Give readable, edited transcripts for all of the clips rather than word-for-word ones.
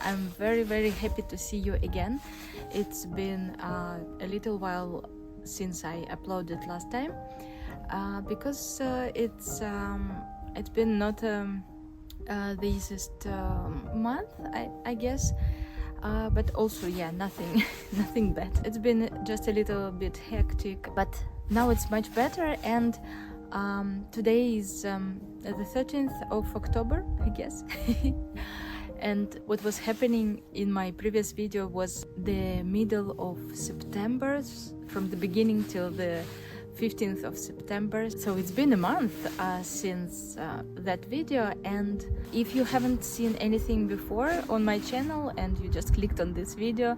I'm very happy to see you again. It's been a little while since I uploaded last time because it's been not the easiest month, I guess. But also, yeah, nothing nothing bad. It's been just a little bit hectic, but now it's much better. And today is the 13th of October, I guess. And what was happening in my previous video was the middle of September, from the beginning till the 15th of September. So it's been a month since that video, and if you haven't seen anything before on my channel and you just clicked on this video,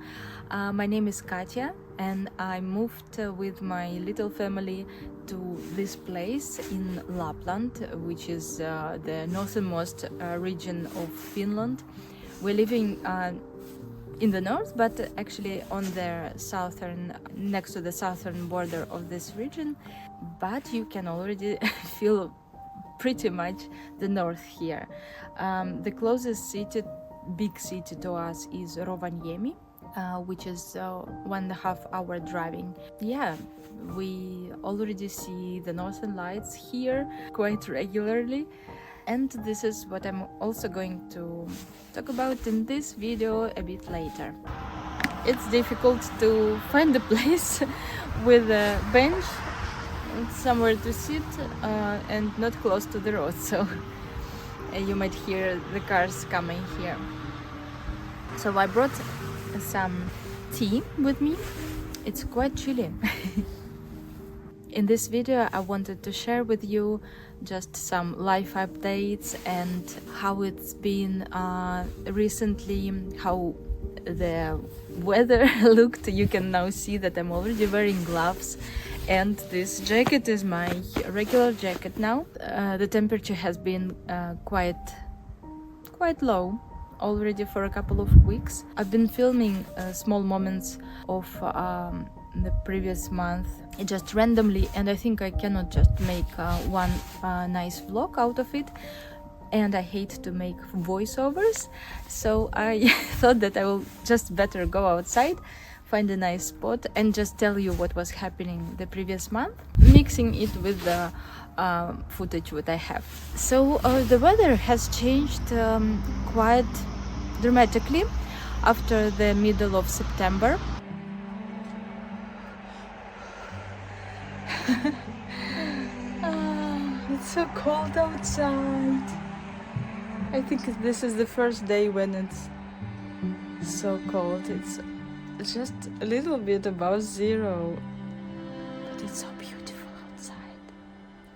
my name is Katya and I moved with my little family to this place in Lapland, which is the northernmost region of Finland. We're living in the north, but actually on the southern, next to the southern border of this region. But you can already feel pretty much the north here. The closest city, big city to us is Rovaniemi, which is 1.5 hour driving. Yeah, we already see the northern lights here quite regularly. And this is what I'm also going to talk about in this video a bit later. It's difficult to find a place with a bench, somewhere to sit, and not close to the road, so you might hear the cars coming here. So I brought some tea with me. It's quite chilly. In this video I wanted to share with you just some life updates and how it's been recently, how the weather looked. You can now see that I'm already wearing gloves, and this jacket is my regular jacket now. The temperature has been quite low already for a couple of weeks. I've been filming small moments of the previous month just randomly, and I think I cannot just make one nice vlog out of it, and I hate to make voiceovers, so I thought that I will just better go outside, find a nice spot and just tell you what was happening the previous month, mixing it with the footage that I have. So the weather has changed quite dramatically after the middle of September. It's so cold outside. I think this is the first day when it's so cold. It's just a little bit above zero, but it's so beautiful outside.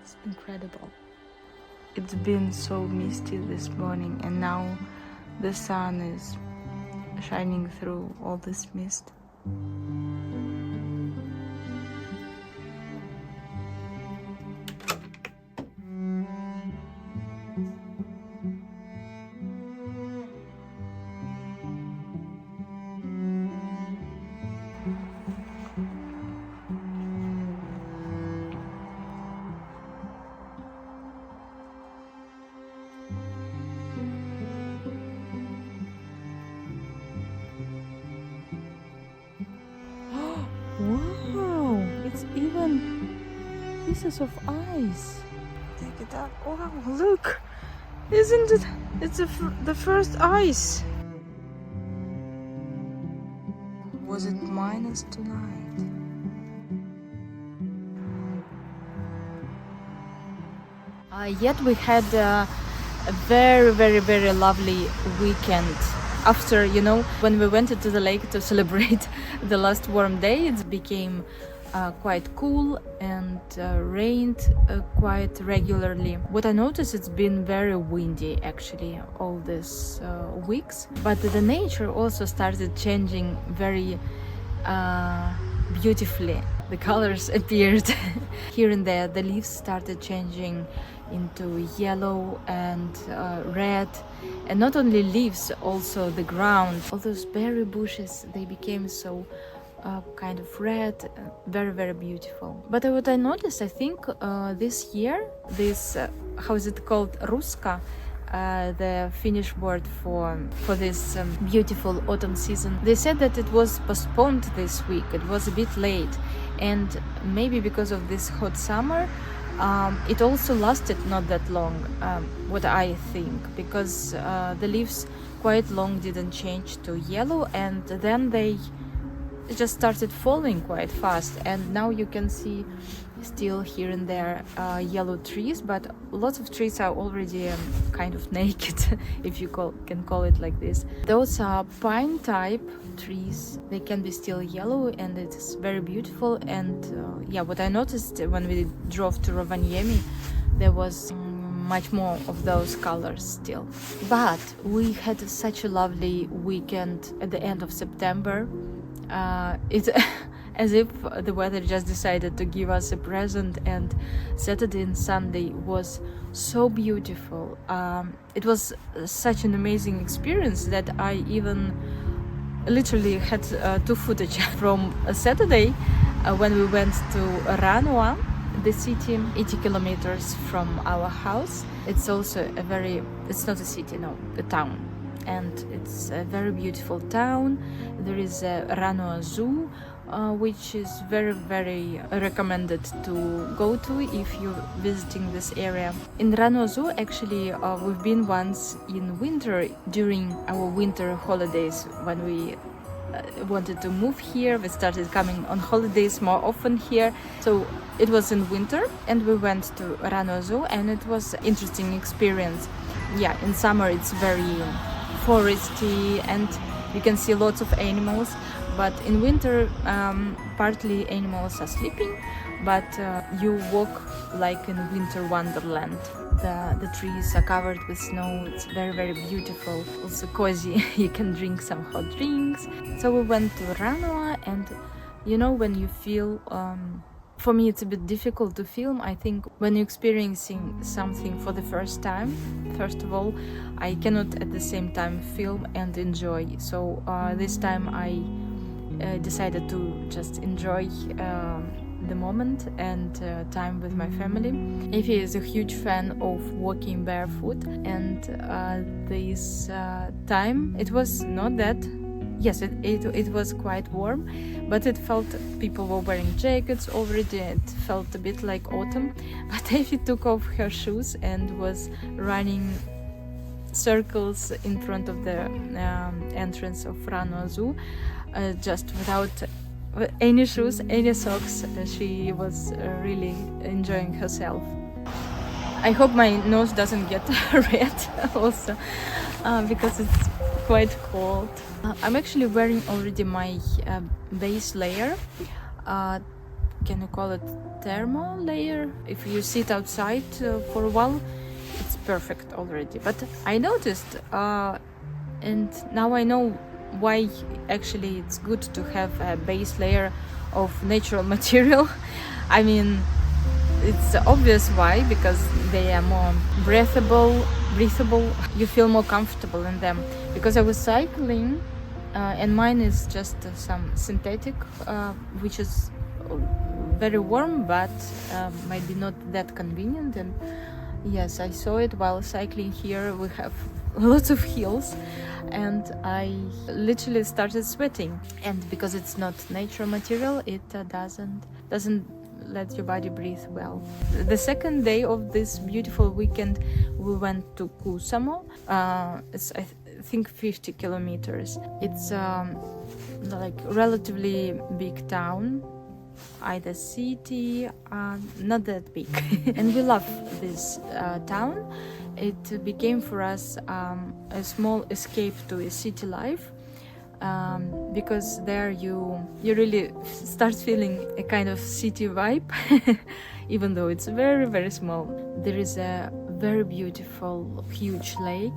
It's incredible. It's been so misty this morning, and now the sun is shining through all this mist. Wow, it's even pieces of ice. Take it out. Wow, look! Isn't it? It's the first ice. Was it minus tonight? Yet we had a very lovely weekend. After, you know, when we went to the lake to celebrate the last warm day, it became quite cool and rained quite regularly. What I noticed, it's been very windy actually all these weeks, but the nature also started changing very beautifully. The colors appeared here and there. The leaves started changing into yellow and red, and not only leaves, also the ground. All those berry bushes, they became so kind of red, very beautiful. But what I noticed, I think this year, this how is it called, Ruska, the Finnish word for this beautiful autumn season. They said that it was postponed this week. It was a bit late, and maybe because of this hot summer, it also lasted not that long. What I think, because the leaves quite long didn't change to yellow, and then they just started falling quite fast, and now you can see still here and there yellow trees, but lots of trees are already kind of naked, if you can call it like this. Those are pine type trees. They can be still yellow, and it's very beautiful. And yeah, what I noticed when we drove to Rovaniemi, there was much more of those colors still. But we had such a lovely weekend at the end of September. It's as if the weather just decided to give us a present, and Saturday and Sunday was so beautiful. It was such an amazing experience that I even literally had two footage from Saturday when we went to Ranua, the city, 80 kilometers from our house. It's also it's not a city, no, a town. And it's a very beautiful town. There is a Ranua Zoo, which is very, very recommended to go to if you're visiting this area. In Ranua Zoo, actually, we've been once in winter during our winter holidays when we wanted to move here. We started coming on holidays more often here. So it was in winter, and we went to Ranua Zoo, and it was an interesting experience. Yeah, in summer it's very foresty and you can see lots of animals, but in winter partly animals are sleeping, but you walk like in winter wonderland. The trees are covered with snow. It's very, very beautiful, also cozy. You can drink some hot drinks. So we went to Ranua, and you know, when you feel for me it's a bit difficult to film. I think when you're experiencing something for the first time, first of all, I cannot at the same time film and enjoy. So this time I decided to just enjoy the moment and time with my family. Evie is a huge fan of walking barefoot, and this time it was not that. Yes, it was quite warm, but it felt people were wearing jackets already. It felt a bit like autumn. But Evie took off her shoes and was running circles in front of the entrance of Ranua Zoo, just without any shoes, any socks. She was really enjoying herself. I hope my nose doesn't get red also, because it's quite cold. I'm actually wearing already my base layer. Can you call it thermal layer? If you sit outside for a while, it's perfect already. But I noticed, and now I know why actually it's good to have a base layer of natural material. I mean, it's obvious why, because they are more breathable. You feel more comfortable in them. Because I was cycling, and mine is just some synthetic, which is very warm, but might be not that convenient. And yes, I saw it while cycling here. We have lots of hills, and I literally started sweating. And because it's not natural material, it doesn't let your body breathe well. The second day of this beautiful weekend, we went to Kuusamo. It's I think 50 kilometers. It's like relatively big town, either city, not that big. And we love this town. It became for us a small escape to a city life. Because there you really start feeling a kind of city vibe, even though it's very, very small. There is a very beautiful, huge lake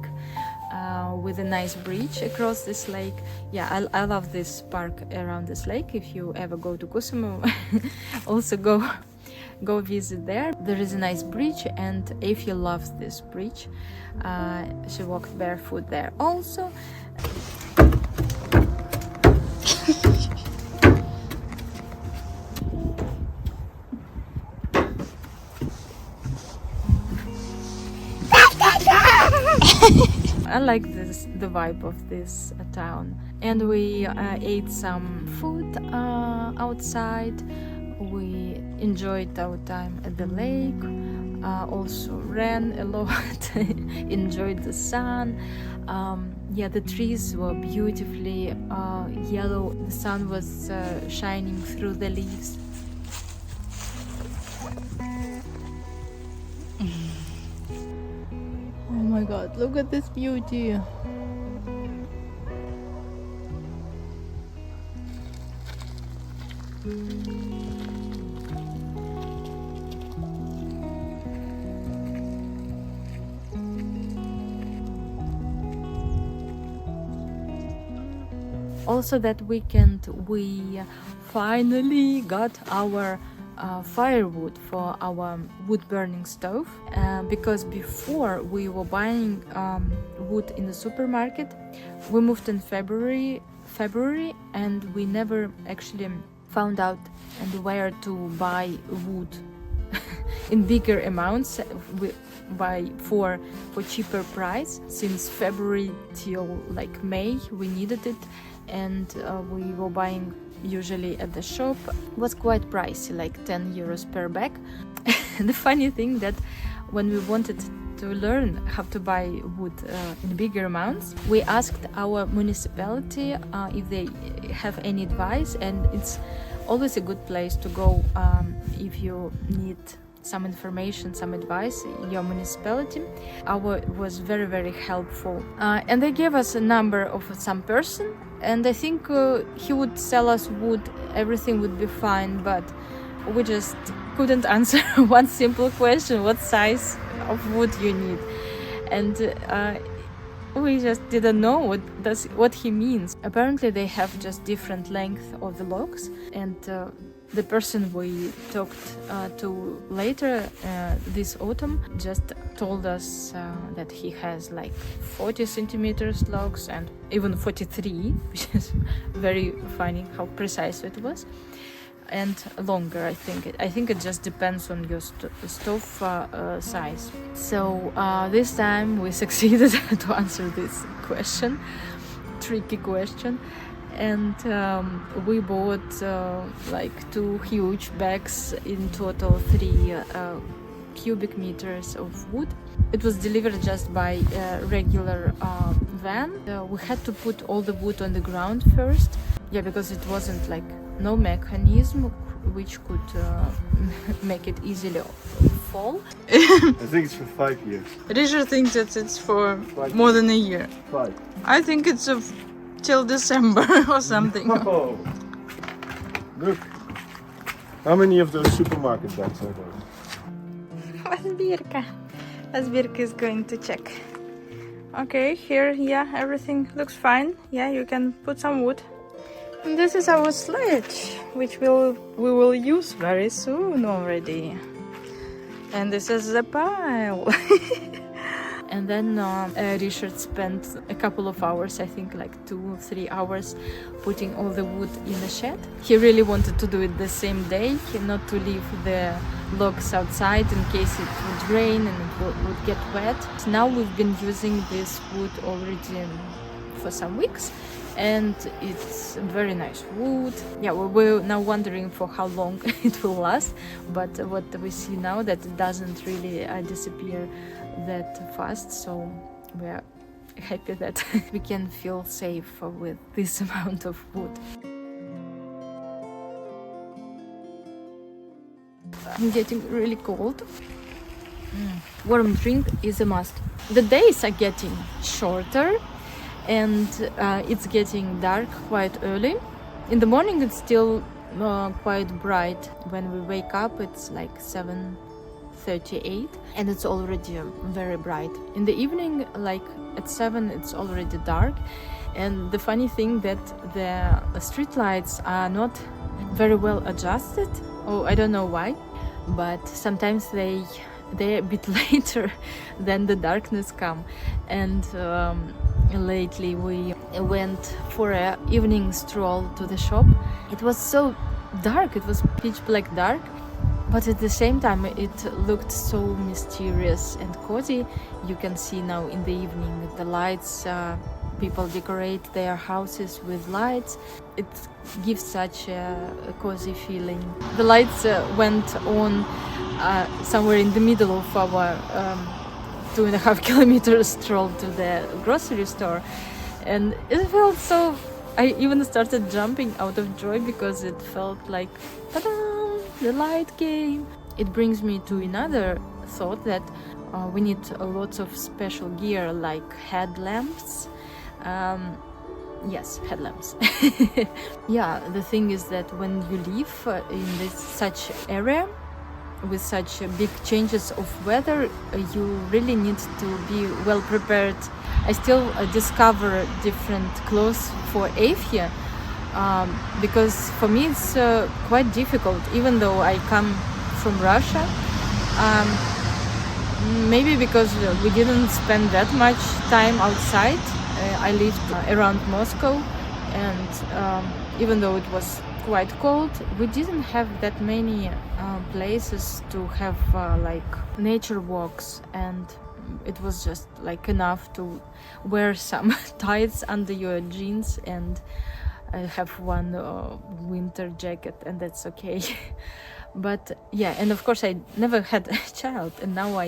with a nice bridge across this lake. Yeah, I love this park around this lake. If you ever go to Kuusamo, also go visit there. There is a nice bridge, and Evie loves this bridge. She walked barefoot there also. like the vibe of this town. And we ate some food outside. We enjoyed our time at the lake. Also ran a lot, enjoyed the sun. Yeah, the trees were beautifully yellow. The sun was shining through the leaves. Oh my god, look at this beauty! Also that weekend we finally got our firewood for our wood burning stove, because before we were buying wood in the supermarket. We moved in February and we never actually found out and where to buy wood in bigger amounts for cheaper price. Since February till like May we needed it, and we were buying usually at the shop. It was quite pricey, like 10 euros per bag. The funny thing that when we wanted to learn how to buy wood in bigger amounts, we asked our municipality if they have any advice, and it's always a good place to go if you need some information, some advice. Your municipality was very, very helpful, and they gave us a number of some person, and I think he would sell us wood, everything would be fine, but we just couldn't answer one simple question: what size of wood you need. And we just didn't know what he means. Apparently they have just different length of the logs, and the person we talked to later this autumn just told us that he has like 40 centimeters logs and even 43, which is very funny how precise it was, and longer. I think it just depends on your stove size. So this time we succeeded to answer this question, tricky question. And we bought like 2 huge bags, in total 3 cubic meters of wood. It was delivered just by a regular van. We had to put all the wood on the ground first, yeah, because it wasn't like no mechanism which could make it easily fall. I think it's for 5 years. Richard thinks that it's for more than a year. 5. I think it's till December or something. Oh, look. How many of those supermarket bags are there? Asbirka is going to check. Okay, here, yeah, everything looks fine. Yeah, you can put some wood. And this is our sledge, which we will use very soon already. And this is the pile. And then Richard spent a couple of hours, I think like 2 or 3 hours, putting all the wood in the shed. He really wanted to do it the same day, not to leave the logs outside in case it would rain and it would get wet. Now we've been using this wood already for some weeks, and it's very nice wood. Yeah, we're now wondering for how long it will last, but what we see now that it doesn't really disappear that fast, so we're happy that we can feel safe with this amount of wood. I'm getting really cold. Warm drink is a must. The days are getting shorter and it's getting dark quite early. In the morning it's still quite bright. When we wake up it's like 7:38 and it's already very bright. In the evening, like at 7, it's already dark. And the funny thing that the street lights are not very well adjusted. Oh, I don't know why, but sometimes they're a bit later than the darkness come. And lately we went for an evening stroll to the shop. It was so dark, it was pitch black dark. but at the same time it looked so mysterious and cozy. You can see now in the evening the lights, people decorate their houses with lights. It gives such a cozy feeling. The lights went on somewhere in the middle of our 2.5 kilometer stroll to the grocery store, and it felt so. I even started jumping out of joy because it felt like, ta-da! The light came. It brings me to another thought that we need lots of special gear like headlamps. Yes, headlamps. Yeah, the thing is that when you live in this such area with such big changes of weather, you really need to be well prepared. I still discover different clothes for Eifje. Because for me it's quite difficult, even though I come from Russia. Maybe because we didn't spend that much time outside. I lived around Moscow, and even though it was quite cold, we didn't have that many places to have like nature walks, and it was just like enough to wear some tights under your jeans and I have one winter jacket, and that's okay. But yeah, and of course I never had a child, and now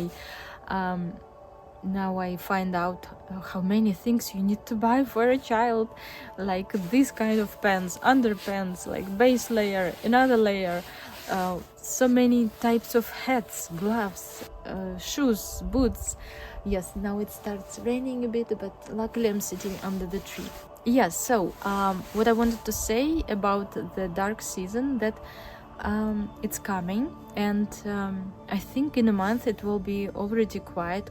I find out how many things you need to buy for a child, like this kind of pants, underpants, like base layer, another layer, so many types of hats, gloves, shoes, boots. Yes, now it starts raining a bit, but luckily I'm sitting under the tree. Yes, so what I wanted to say about the dark season, that it's coming, and I think in a month it will be already quite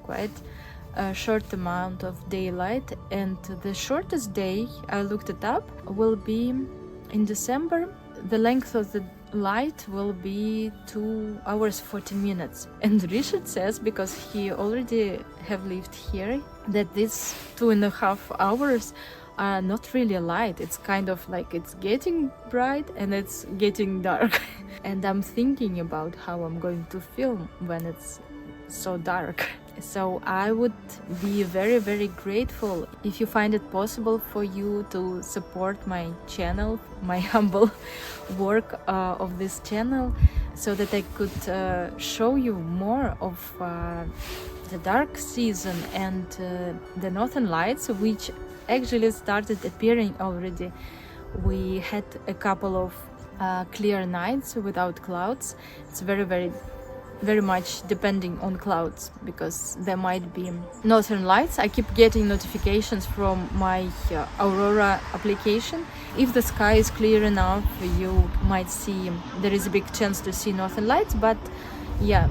a short amount of daylight, and the shortest day, I looked it up, will be in December. The length of the light will be 2 hours 40 minutes, and Richard says, because he already have lived here, that these 2.5 hours are not really light. It's kind of like it's getting bright and it's getting dark. And I'm thinking about how I'm going to film when it's so dark. So I would be very grateful if you find it possible for you to support my channel, my humble work of this channel, so that I could show you more of the dark season and the northern lights, which actually started appearing already. We had a couple of clear nights without clouds. It's very much depending on clouds, because there might be northern lights. I keep getting notifications from my Aurora application. If the sky is clear enough, you might see, there is a big chance to see northern lights, but yeah,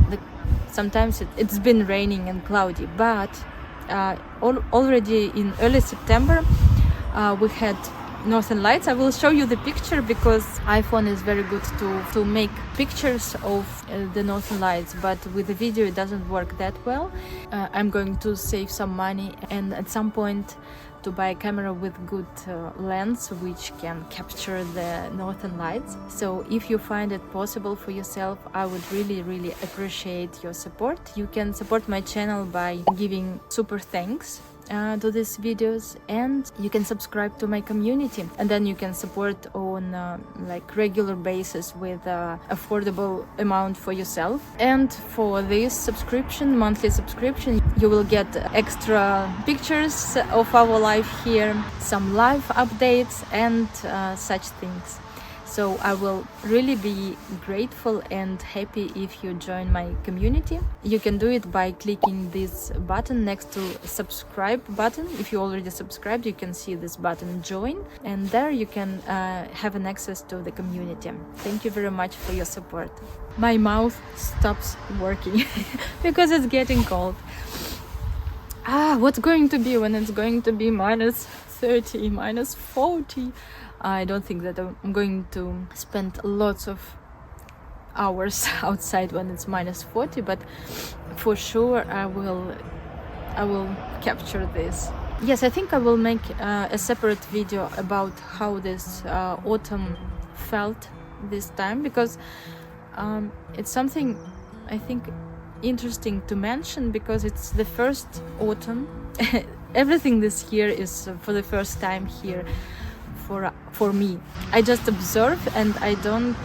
sometimes it's been raining and cloudy. But already in early September we had northern lights. I will show you the picture, because iPhone is very good to make pictures of the northern lights, but with the video it doesn't work that well. I'm going to save some money and at some point to buy a camera with good lens which can capture the northern lights. So if you find it possible for yourself, I would really appreciate your support. You can support my channel by giving super thanks to these videos, and you can subscribe to my community, and then you can support on like regular basis with affordable amount for yourself. And for this subscription, monthly subscription, you will get extra pictures of our life here, some live updates and such things. So I will really be grateful and happy if you join my community. You can do it by clicking this button next to subscribe button. If you already subscribed, you can see this button join, and there you can have an access to the community. Thank you very much for your support. My mouth stops working because it's getting cold. What's going to be when it's going to be minus 30, minus 40? I don't think that I'm going to spend lots of hours outside when it's minus 40, but for sure I will capture this. Yes, I think I will make a separate video about how this autumn felt this time, because it's something I think interesting to mention because it's the first autumn. Everything this year is for the first time here for me. I just observe and I don't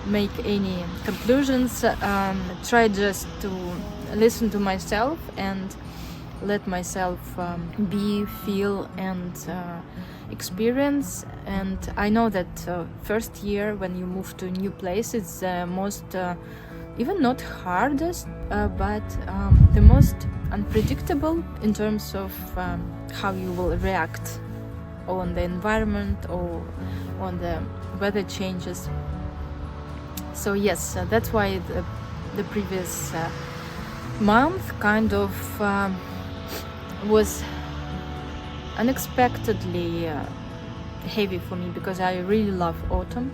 make any conclusions. Try just to listen to myself and let myself be, feel, and experience. And I know that first year when you move to a new place, it's the most even not hardest, but the most unpredictable in terms of how you will react on the environment or on the weather changes. So yes, that's why the previous month kind of was unexpectedly heavy for me because I really love autumn.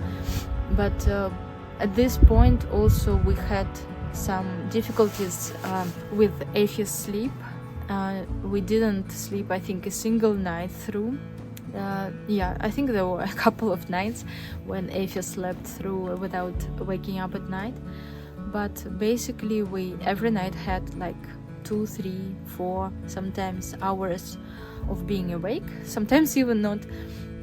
But at this point also we had some difficulties with Afia's sleep. We didn't sleep, I think, a single night through. Yeah, I think there were a couple of nights when Afia slept through without waking up at night. But basically we every night had like 2, 3, 4 sometimes hours of being awake, sometimes even not.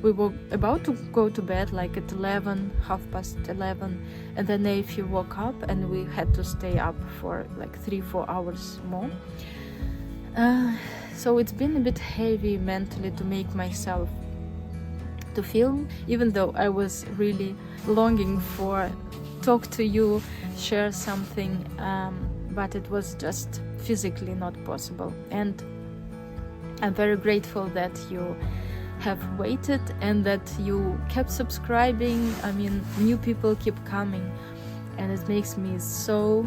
We were about to go to bed like at 11, 11:30, and then Afia woke up and we had to stay up for like 3-4 hours more. So it's been a bit heavy mentally to make myself to film, even though I was really longing for talk to you, share something, but it was just physically not possible. And I'm very grateful that you have waited and that you kept subscribing. I mean, new people keep coming and it makes me so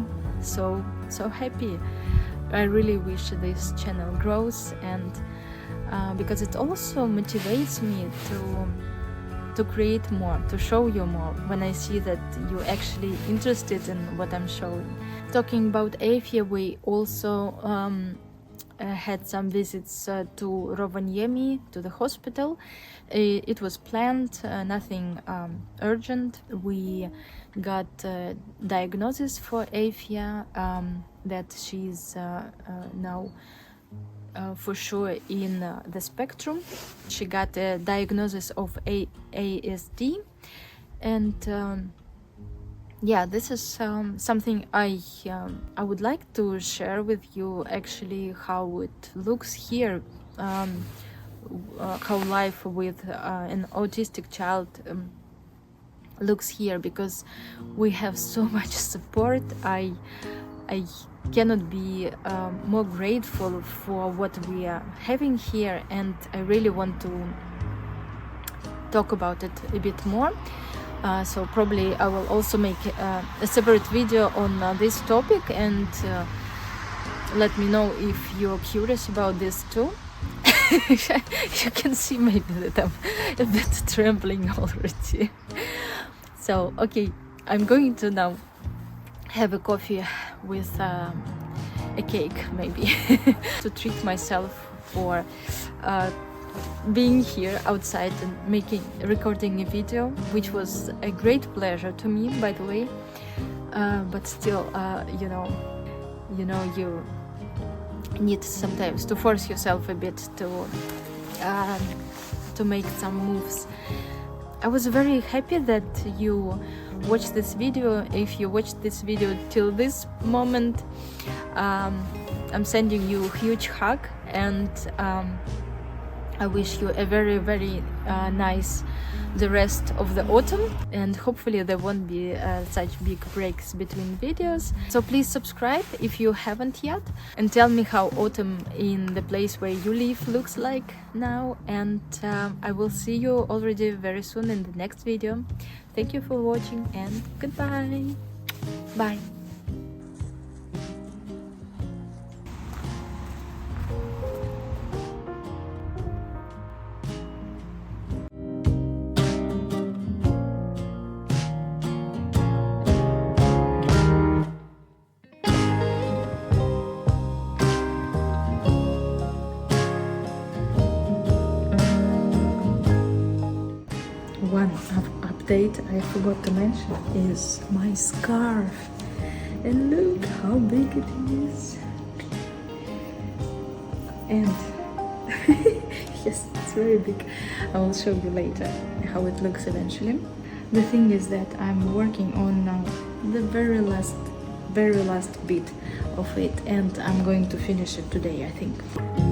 happy. I really wish this channel grows, and because it also motivates me to create more, to show you more when I see that you're actually interested in what I'm showing. Talking about Afia, we also had some visits to Rovaniemi, to the hospital. It was planned, nothing urgent. We got a diagnosis for Afia, that she's now for sure in the spectrum. She got a diagnosis of ASD, and yeah, this is something I would like to share with you, actually, how it looks here, how life with an autistic child looks here, because we have so much support. I cannot be more grateful for what we are having here, and I really want to talk about it a bit more. So probably I will also make a separate video on this topic, and let me know if you're curious about this too. You can see maybe that I'm a bit trembling already. So okay, I'm going to now have a coffee with a cake, maybe, to treat myself for being here outside and recording a video, which was a great pleasure to me, by the way. But still, you know, you need sometimes to force yourself a bit to make some moves. I was very happy that you watched this video. If you watched this video till this moment, I'm sending you a huge hug, and I wish you a very, very nice the rest of the autumn, and hopefully there won't be such big breaks between videos. So please subscribe if you haven't yet, and tell me how autumn in the place where you live looks like now, and I will see you already very soon in the next video. Thank you for watching, and goodbye. Bye. One up update I forgot to mention is my scarf. And look how big it is. And yes, it's very big. I will show you later how it looks eventually. The thing is that I'm working on the very last bit of it, and I'm going to finish it today, I think.